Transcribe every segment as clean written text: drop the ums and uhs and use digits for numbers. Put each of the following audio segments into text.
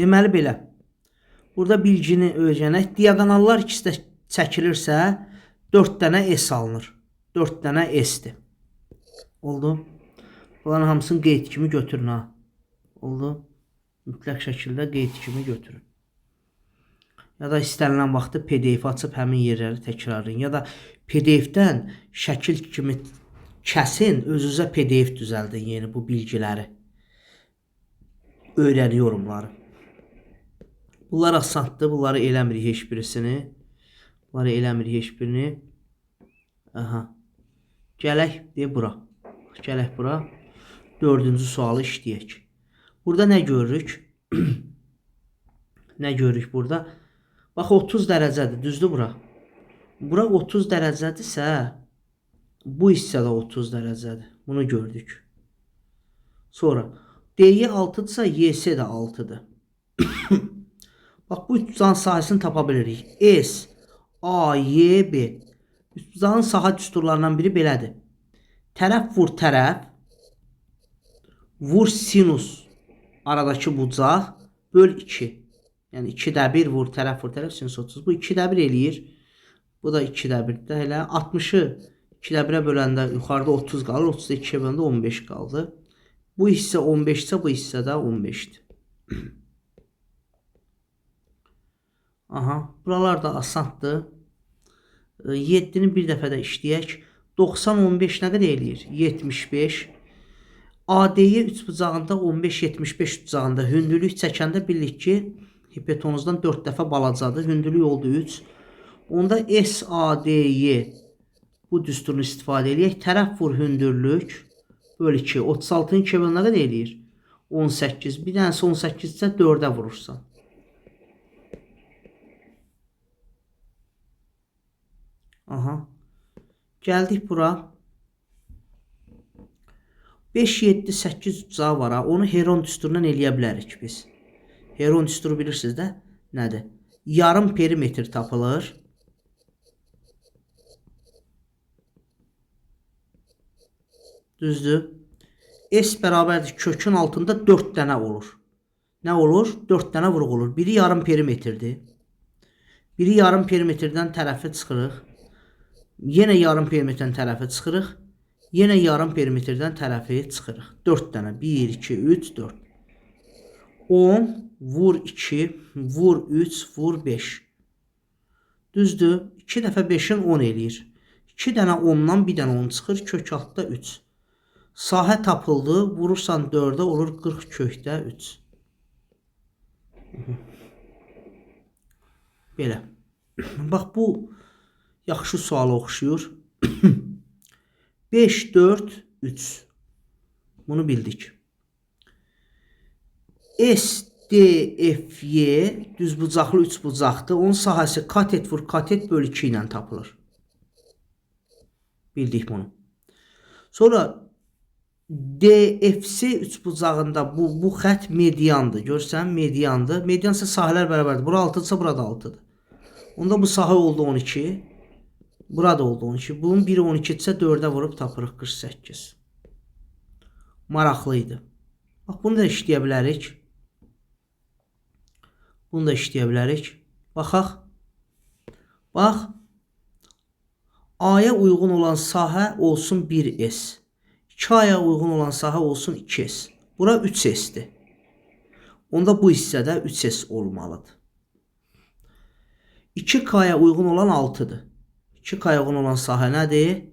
Deməli belə. Burada bilgini öyrənək. Diagonallar ikisi də çəkilirsə 4 dənə S alınır. 4 dənə S-dir. Oldu. Bunların hamısını qeyd kimi götürün ha. Oldu. Mütləq şəkildə qeyd kimi götürün. Ya da istənilən vaxtı PDF açıb həmin yerləri təkrarlayın. Ya da PDF-dən şəkil kimi kəsin, özünüzə PDF düzəldin yeni bu bilgiləri. Öyrən yorumları. Bunlar asandır. Bunları eləmirik heç birisini. Bunları eləmirik heç birini. Aha. Gələk deyə bura. Gələk bura. 4-cü sualı işləyək. Burada nə görürük? Nə görürük burada? Bax 30 dərəcədir. Düzdür bura? Bura 30 dərəcədirsə bu hissədə 30 dərəcədir. Bunu gördük. Sonra D-yə 6-dırsa Y-sə də 6-dır. Bax bu üçbucağın sahəsini tapa bilirik. S, A, Y, B. Üçbucağın sahə düsturlarından biri belədir. Tərəf vur tərəf. Vur sinus. Aradakı bucaq. Böl 2. Yəni 2də 1 vur tərəf sinus 30. Bu 2də 1 eləyir. Bu da 2də 1-də elə 60-ı 2də 1-ə böləndə yuxarıda 30 qalır. 30-da 2-yə böləndə 15 qaldı. Bu hissə 15 isə bu hissə də 15-dir. Aha, buralar da asandır. 7-ni bir dəfə də işləyək. 90-15 nə qədər eləyir? 75. AD-yə üçbucağında 15-75 üçbucağında hündürlük çəkəndə bildik ki, hipotenuzdan 4 dəfə balacadır. Hündürlük oldu 3. Onda SAD-yə bu düsturunu istifadə edək. Tərəf vur hündürlük böl 2. 36-nın 2 bölü nə qədər eləyir? 18. Bir dənəsi 18 isə 4-ə vurursan. Aha. Gəldik bura. 5, 7, 8 ucağı var ha. Onu Heron düsturundan eləyə bilərik biz. Heron düsturu bilirsiniz də nədir? Yarım perimetr tapılır. Düzdür. S bərabərdir kökün altında 4 dənə olur. Nə olur? 4 dənə vuruq olur. Biri yarım perimetrdir. Biri yarım perimetrdən tərəfi çıxırıq. Yenə yarım perimetrdən tərəfi çıxırıq. Yenə yarım perimetrdən tərəfi çıxırıq. 4 dənə. 1, 2, 3, 4. 10, vur 2, vur 3, vur 5. Düzdür. 2 dəfə 5-in 10 eləyir. 2 dənə 10-dan bir dənə 10 çıxır. Kök altda 3. Sahə tapıldı. Vurursan 4-ə olur 40 kökdə 3. Belə. Bax bu yaxşı suala oxşuyur. 5, 4, 3. Bunu bildik. S, D, F, Y düzbucaqlı üçbucaqdır. Onun sahəsi katet vur katet böl 2 ilə tapılır. Bildik bunu. Sonra DFC üçbucağında bu xət mediandır. Görsən mediandır. Median isə sahələr bərabərdir. Bura 6-dırsa burada 6-dır. Onda bu sahə oldu 12. Burada oldu 12. Bunun biri 12-dirsə 4-ə vurub tapırıq 48. Maraqlıydı. Bax bunu da işləyə bilərik. Bunu da işləyə bilərik. Baxaq. Bax. A-ya uyğun olan sahə olsun 1S. 2A-ya uyğun olan sahə olsun 2S. Bura 3S'dir. Onda bu hissədə 3S olmalıdır. 2K-ya uyğun olan 6-dır. 2K-ya uyğun olan sahə nədir?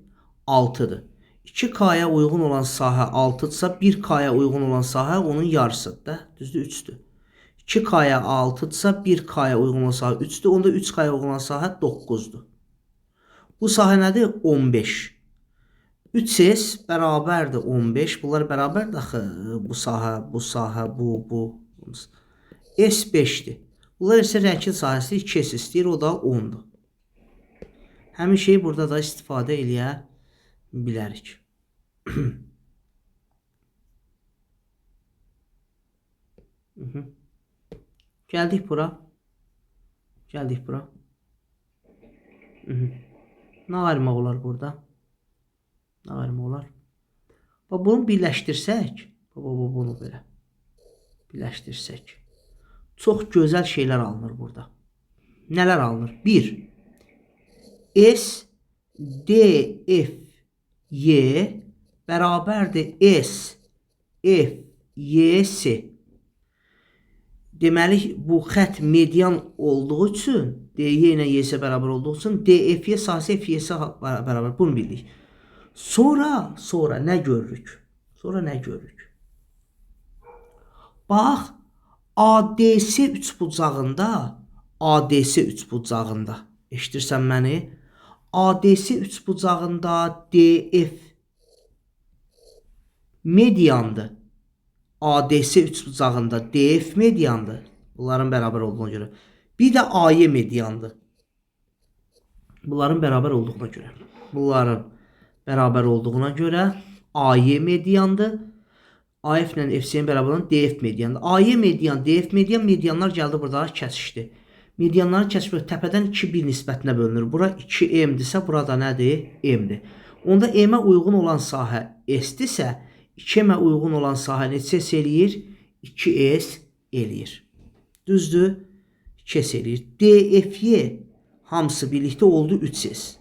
6-dır. 2K-ya uyğun olan sahə 6-dırsa 1K-ya uyğun olan sahə onun yarısıdır. Düzdür? 3'dür. 2K-ya 6-dırsa 1K-ya uyğun olan sahə 3'dür. Onda 3K-ya uyğun olan sahə 9'dur. Bu sahə nədir? 15. 3S bərabərdir 15. Bunlar bərabərdir axı. Bu sahə, bu sahə, bu. S 5'dir. Bunlar isə rəngin sahəsi 2S istəyir. O da 10'dur. Həmin şeyi burada da istifadə eləyə bilərik. Gəldik bura. Gəldik bura. Nə ayırmaq olar burada? Nə ayırmaq olar? Bunu birləşdirsək. Bunu belə. Birləşdirsək. Çox gözəl şeylər alınır burada. Nələr alınır? 1. S D F Y bərabərdir S F Y S. Deməli bu xətt median olduğu üçün DY ilə YS bərabər olduğu üçün DFY sahəsi FYS bərabər. Bunu bildik. Sonra nə görürük? Bax, ADS üçbucağında eşidirsən məni? ADS üçbucağında DF mediandır. ADS üçbucağında DF mediandır. Bunların bərabər olduğuna görə. Bir də AY mediandır. Bunların bərabər olduğuna görə AY mediandır. AF ilə FC'nin bərabər olan DF mediandır. AY median, DF median, medianlar gəldi burada kəsişdi. Medianları kəsişib təpədən 2-1 nisbətinə bölünür. Bura 2M-dirsə, burada nədir? M-dir. Onda M-ə uyğun olan sahə S-dirsə, 2M-ə uyğun olan sahə neçə S eləyir? 2S eləyir. Düzdür? 2S eləyir. DFY hamısı birlikdə oldu 3S.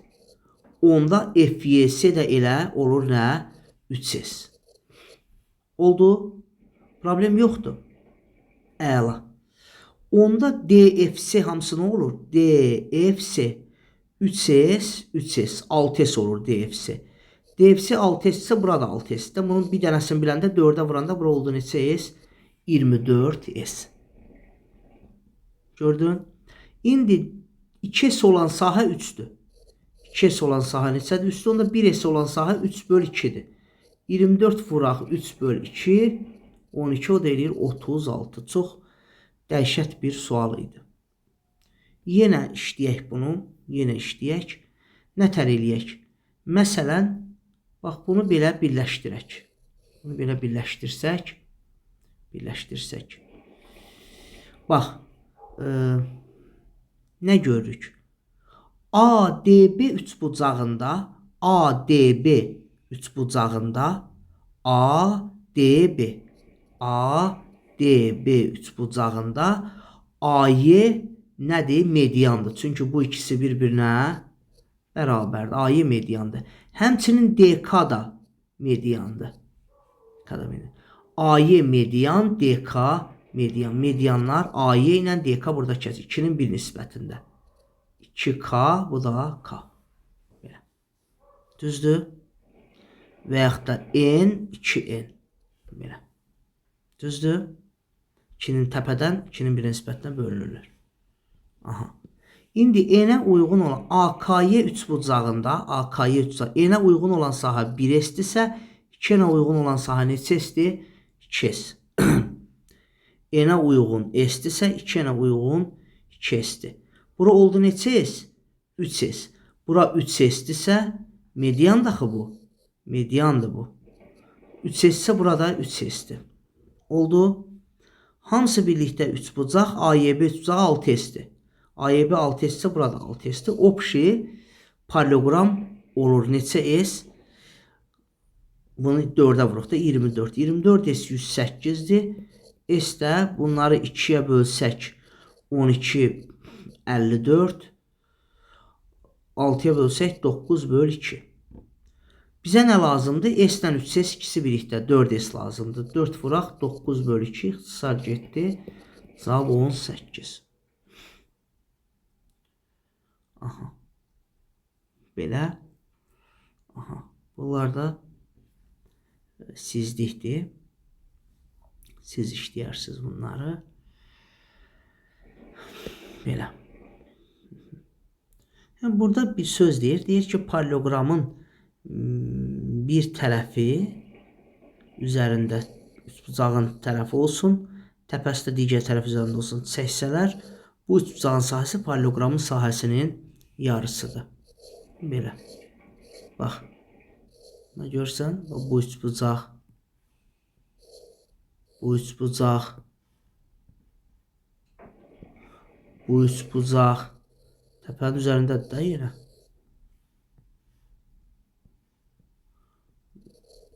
Onda FYS də elə olur nə? 3S. Oldu. Problem yoxdur. Əla. Onda DFC hamısı nə olur? DFC 3S, 6S olur DFC. DFC 6S ise burada 6S. Bunun bir dənəsini biləndə 4'ə vuranda bura oldu neçə S? 24S. Gördün? İndi 2S olan sahə 3'dür. 2S olan sahə neçədir? Üstü onda 1S olan sahə 3/2'dir. 24 vuraq 3/2, 12 o da eləyir 36. Çox dəhşət bir sual idi. Yenə işləyək bunu. Nətər eləyək? Məsələn, bax bunu belə birləşdirək. Birləşdirsək. Bax, nə görürük? ADB üçbucağında AY nədir? Mediandır. Çünki bu ikisi bir-birinə bərabərdir. AY mediandır. Həmçinin DK da mediandır. AY median, DK median. Medianlar AY ilə DK burada kəsir. 2'nin bir nisbətində. 2K, bu da K. Belə. Düzdür? Və yaxud da N, 2N. Belə. Düzdür? 2'nin təpədən 2'nin bir nisbətinə bölünürlər. Aha. İndi N-ə uyğun olan AKY üçbucağında N-ə uyğun olan sahə 1S-dirsə, 2-nə uyğun olan sahə neçə-dir? 2S. N-ə uyğun S-dirsə, 2-nə uyğun 2S-dir. Bura oldu neçə S? 3S. Bura 3S-dirsə, median daxı bu. Mediandır bu. 3S ise burada 3S'dir. Oldu. Hamısı birlikdə üçbucaq, AYB üçbucağı 6S'dir. AYB 6S ise burada 6S'dir. Opşi parallelogram olur. Neçə S? Bunu 4'ə vuruq da 24. 24S 108'dir. S də bunları 2'yə bölsək 12, 54. 6'ya bölsək 9/2. Bizə nə lazımdır? S-dən 3S, ikisi birlikdə 4S lazımdır. 4 vuraq 9/2 ixtisar getdi. Cavab 18. Aha. Belə. Aha. Bunlar da sizlikdir. Siz işləyərsiniz bunları. Belə. Yəni burada bir söz deyir. Deyir ki, paralelogramın bir tərəfi üzərində üçbucağın tərəfi olsun, təpəsi də digər tərəf üzərində olsun çəksələr, bu üçbucağın sahəsi paralelogramın sahəsinin yarısıdır. Belə. Bax. Görsən, bu üçbucaq təpənin üzərindədir də yenə.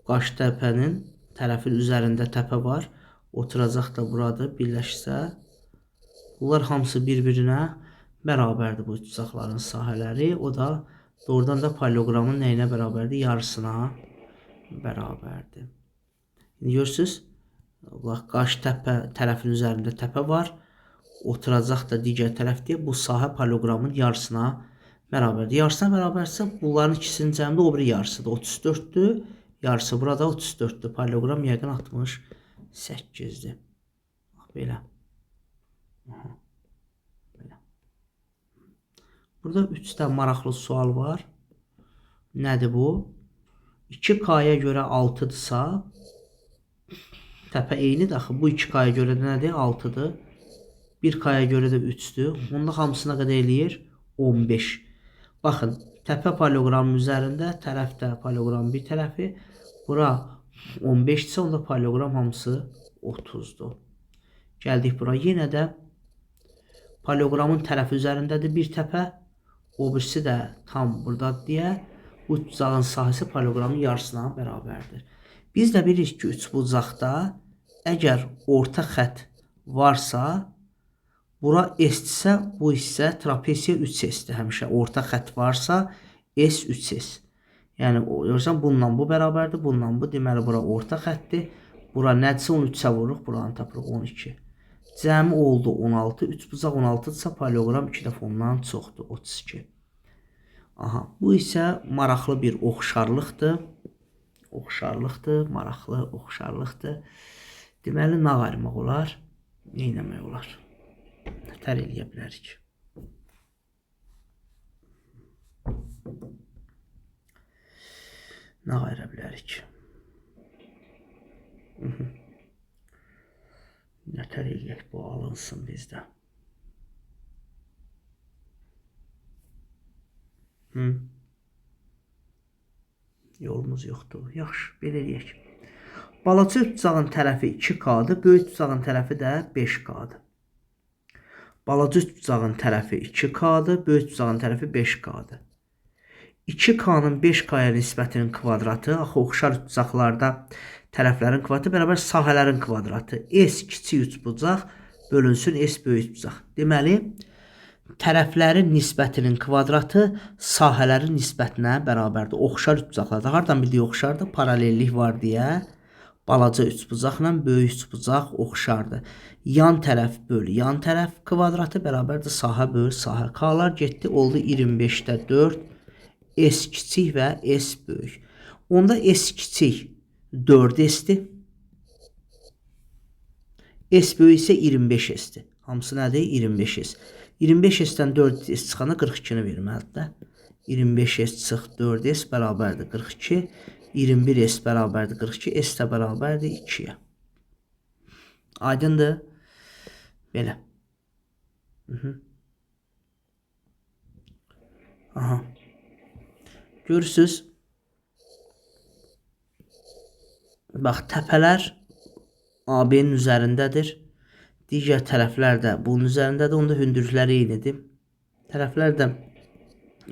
Qaş təpənin tərəfin üzərində təpə var. Oturacaq da burada birləşsə Bunlar hamısı bir-birinə bərabərdir bu üçbucaqların sahələri. O da doğrudan da paralelogramın nəyinə bərabərdir? Yarısına bərabərdir. İndi görürsünüz, qarşı tərəfin üzərində təpə var. Oturacaq da digər tərəfdə. Bu sahə paralelogramın yarısına bərabərdir. Yarısına bərabərsə bunların ikisinin cəmdə o biri yarısıdır. 34'dür. Yarısı burada 34'dür. Paralelogram yəqin 68'dir. Belə. Belə. Burada 3 tane maraqlı sual var. Nədir bu? 2K'ya görə 6'dırsa təpə eynidir axı. Bu 2K'ya görə də nədir? 6'dır. 1K'ya görə də 3'dür. Onda hamısına qədər eləyir 15. Baxın, təpə paralelogramın üzərində, tərəfdə paralelogramın bir tərəfi. Bura 15'dirsə, onda paralelogram hamısı 30'dur. Gəldik bura. Yenə də paralelogramın tərəfi üzərindədir bir təpə. O birisi də tam buradadır deyə bu üçbucağın sahəsi paralelogramın yarısına bərabərdir. Biz də bilirik ki, üçbucaqda əgər orta xətt varsa, bura S-dirsə, bu hissə trapesiya 3S-dir həmişə. Orta xətt varsa, S 3S. Yəni, görürsən, bununla bu bərabərdir, bununla bu. Deməli, bura orta xəttdir. Bura nədirsə, 13'ə vururuq, buranı tapırıq 12. Cəmi oldu 16. Üçbucaq 16'dırsa, paralelogram 2 dəfə ondan çoxdur, 32. Aha, bu isə maraqlı bir oxşarlıqdır. Oxşarlıqdır, maraqlı oxşarlıqdır. Deməli, nə ayırmaq olar? Nə etmək olar? Nətər eləyə bilərik? Nə ayıra bilərik? Nətər eləyək, bu alınsın bizdə. Yolumuz yoxdur. Yaxşı, belə eləyək. Balaca üçbucağın tərəfi 2K'dır, böyük üçbucağın tərəfi də 5K'dır. Balaca üçbucağın tərəfi 2K'dır, böyük üçbucağın tərəfi 5K'dır. 2K'nın 5K'ya nisbətinin kvadratı, axı oxşar üçbucaqlarda tərəflərin kvadratı bərabər sahələrin kvadratı. S kiçik üçbucaq bölünsün S böyük üçbucaq. Deməli, tərəflərin nisbətinin kvadratı sahələrin nisbətinə bərabərdir. Oxşar üçbucaqlarda. Hardan bildik oxşardır? Paralellik var deyə balaca üçbucaqla böyük üçbucaq oxşardır. Yan tərəf bölü yan tərəf kvadratı bərabərdir sahə bölü sahə. K'lar getdi, oldu 25'də 4. S kiçik və S böyük. Onda S kiçik 4S'dir. S böyük isə 25S'dir. Hamısı nədir? 25S. 25S'dən 4S çıxana 42'ni verməlidir. 25S çıx 4S bərabərdir 42. 21S bərabərdir 42. S də bərabərdir 2'yə. Aydındır. Belə. Aha. Görürsünüz. Bax, təpələr AB-nin üzərindədir. Digər tərəflər də bunun üzərindədir. Onda hündürlükləri eynidir. Tərəflər də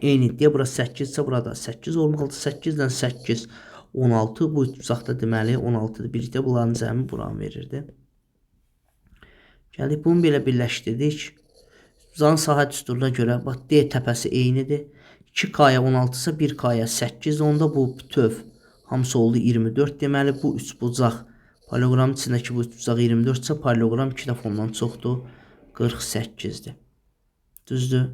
eynidir deyə bura 8 isə burada 8 olmalıdır. 8-dən 8 16. Bu üçbucaqda deməli 16'dır. Birlikdə bunların cəmi buranı verirdi. Gəldik, bunu belə birləşdirdik. Üçbucağın sahə düsturuna görə bax, D təpəsi eynidir. 2K'ya 16 ise 1K'ya 8. Onda bu bütöv hamısı oldu 24. Deməli, bu üçbucaq paralelogramın içindəki bu üçbucaq 24 ise paralelogram 2 dəfə ondan çoxdur. 48'dir. Düzdür?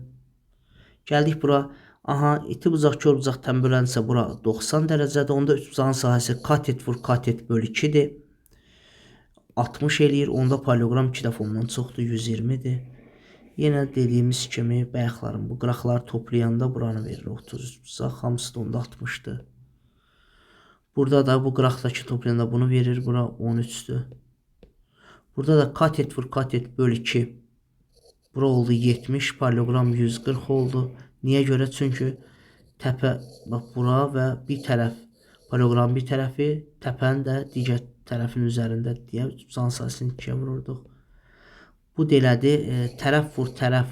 Gəldik bura. Aha, iti bucaq kör bucaqdan bölənsə bura 90 dərəcədir. Onda üçbucağın sahəsi katet vur katet bölü 2'dir. 60 eləyir. Onda paralelogram 2 dəfə ondan çoxdur. 120'dir. Yenə dediyimiz kimi bayaqların bu qıraqları toplayanda buranı verir 30 bucaq. Hamısı da onda 60'dır. Burada da bu qıraqdakı toplayanda bunu verir. Bura 13'dür. Burada da katet vur katet bölü 2. Bura oldu 70. Paralelogram 140 oldu. Niyə görə? Çünki təpə bax bura və bir tərəf paralelogram bir tərəfi təpənin də digər tərəfin üzərində deyə üçbucağın sahəsini 2'yə vururduq. Bu delədir. Tərəf vur tərəf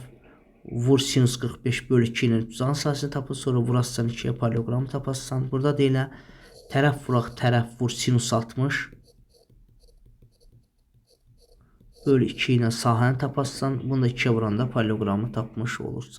vur sinus 45 bölü 2 ilə üçbucağın sahəsini tapır. Sonra vurarsan 2'yə paralelogramı tapassan. Burada deyilə tərəf vuraq tərəf vur sinus 60 Böl 2 ilə sahəni taparsan. Bunu da 2-yə vuranda paralleloqramı tapmış olursan.